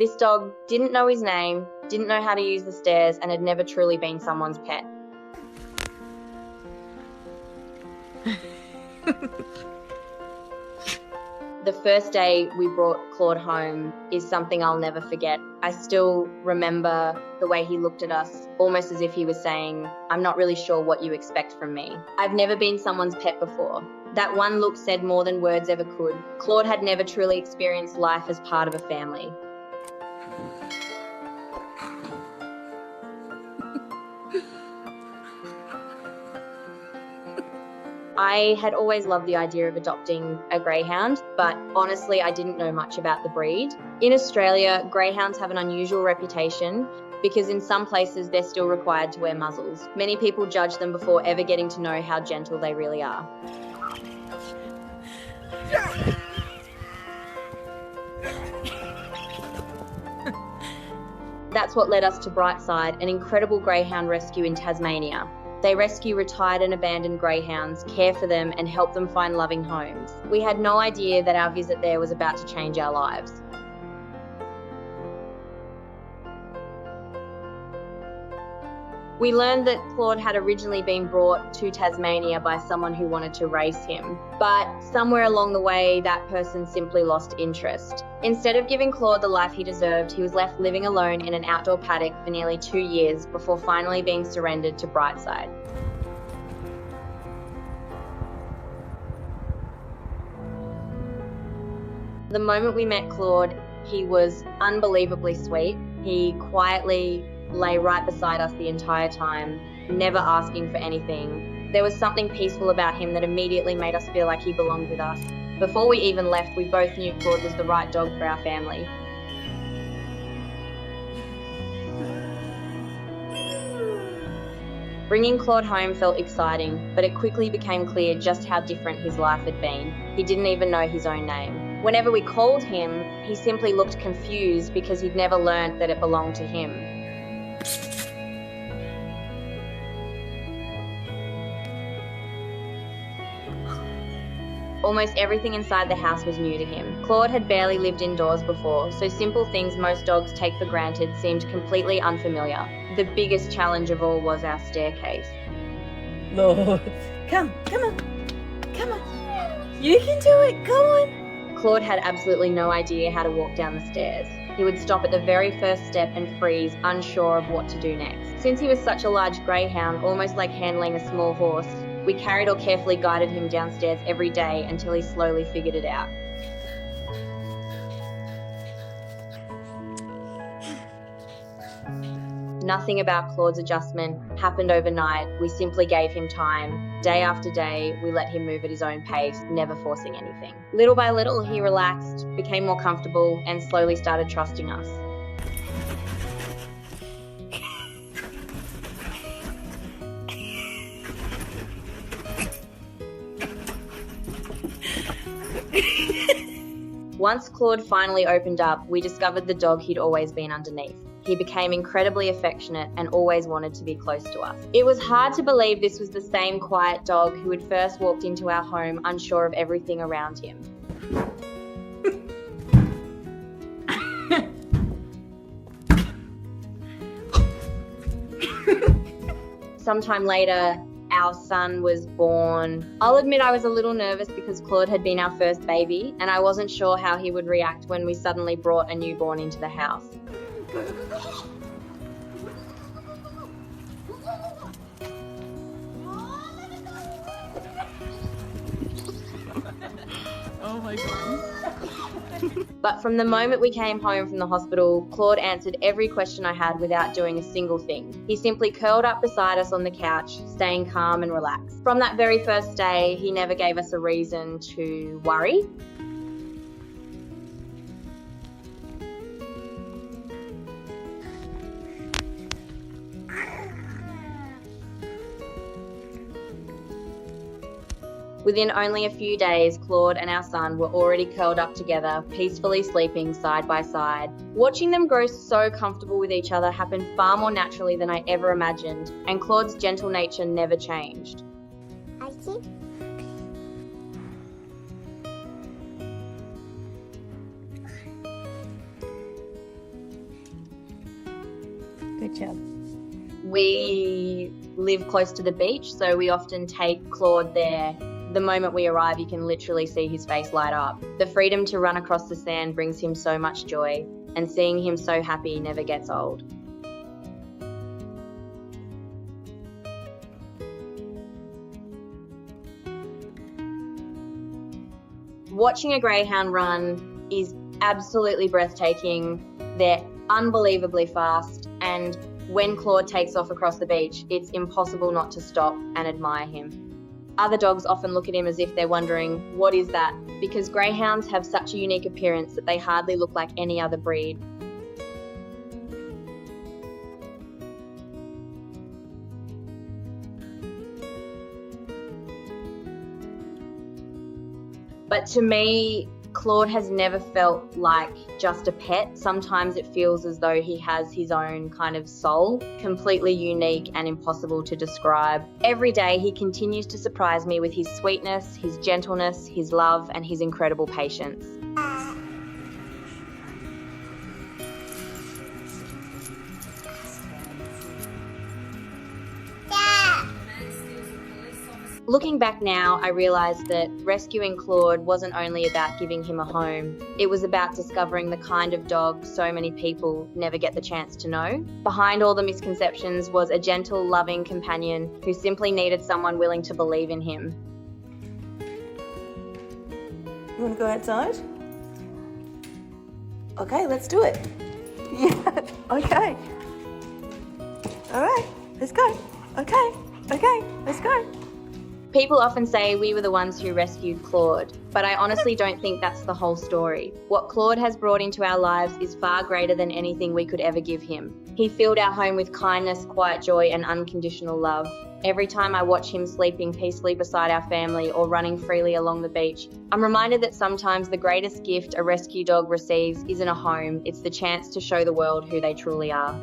This dog didn't know his name, didn't know how to use the stairs, and had never truly been someone's pet. The first day we brought Claude home is something I'll never forget. I still remember the way he looked at us, almost as if he was saying, "I'm not really sure what you expect from me." I've never been someone's pet before. That one look said more than words ever could. Claude had never truly experienced life as part of a family. I had always loved the idea of adopting a greyhound, but honestly, I didn't know much about the breed. In Australia, greyhounds have an unusual reputation because in some places they're still required to wear muzzles. Many people judge them before ever getting to know how gentle they really are. That's what led us to Brightside, an incredible greyhound rescue in Tasmania. They rescue retired and abandoned greyhounds, care for them, and help them find loving homes. We had no idea that our visit there was about to change our lives. We learned that Claude had originally been brought to Tasmania by someone who wanted to race him, but somewhere along the way, that person simply lost interest. Instead of giving Claude the life he deserved, he was left living alone in an outdoor paddock for nearly 2 years before finally being surrendered to Brightside. The moment we met Claude, he was unbelievably sweet. He quietly lay right beside us the entire time, never asking for anything. There was something peaceful about him that immediately made us feel like he belonged with us. Before we even left, we both knew Claude was the right dog for our family. Bringing Claude home felt exciting, but it quickly became clear just how different his life had been. He didn't even know his own name. Whenever we called him, he simply looked confused because he'd never learned that it belonged to him. Almost everything inside the house was new to him. Claude had barely lived indoors before, so simple things most dogs take for granted seemed completely unfamiliar. The biggest challenge of all was our staircase. Lord, come on. You can do it, come on. Claude had absolutely no idea how to walk down the stairs. He would stop at the very first step and freeze, unsure of what to do next. Since he was such a large greyhound, almost like handling a small horse, we carried or carefully guided him downstairs every day until he slowly figured it out. Nothing about Claude's adjustment happened overnight. We simply gave him time. Day after day, we let him move at his own pace, never forcing anything. Little by little, he relaxed, became more comfortable, and slowly started trusting us. Once Claude finally opened up, we discovered the dog he'd always been underneath. He became incredibly affectionate and always wanted to be close to us. It was hard to believe this was the same quiet dog who had first walked into our home unsure of everything around him. Sometime later, our son was born. I'll admit I was a little nervous because Claude had been our first baby and I wasn't sure how he would react when we suddenly brought a newborn into the house. Oh my God. But from the moment we came home from the hospital, Claude answered every question I had without doing a single thing. He simply curled up beside us on the couch, staying calm and relaxed. From that very first day, he never gave us a reason to worry. Within only a few days, Claude and our son were already curled up together, peacefully sleeping side by side. Watching them grow so comfortable with each other happened far more naturally than I ever imagined, and Claude's gentle nature never changed. I see. Good job. We live close to the beach, so we often take Claude there. The moment we arrive, you can literally see his face light up. The freedom to run across the sand brings him so much joy, and seeing him so happy never gets old. Watching a greyhound run is absolutely breathtaking. They're unbelievably fast, and when Claude takes off across the beach, it's impossible not to stop and admire him. Other dogs often look at him as if they're wondering, what is that? Because greyhounds have such a unique appearance that they hardly look like any other breed. But to me, Claude has never felt like just a pet. Sometimes it feels as though he has his own kind of soul, completely unique and impossible to describe. Every day he continues to surprise me with his sweetness, his gentleness, his love, and his incredible patience. Looking back now, I realised that rescuing Claude wasn't only about giving him a home. It was about discovering the kind of dog so many people never get the chance to know. Behind all the misconceptions was a gentle, loving companion who simply needed someone willing to believe in him. You want to go outside? Okay, let's do it. Yeah, okay. All right, let's go. Okay, let's go. People often say we were the ones who rescued Claude, but I honestly don't think that's the whole story. What Claude has brought into our lives is far greater than anything we could ever give him. He filled our home with kindness, quiet joy, and unconditional love. Every time I watch him sleeping peacefully beside our family or running freely along the beach, I'm reminded that sometimes the greatest gift a rescue dog receives isn't a home, it's the chance to show the world who they truly are.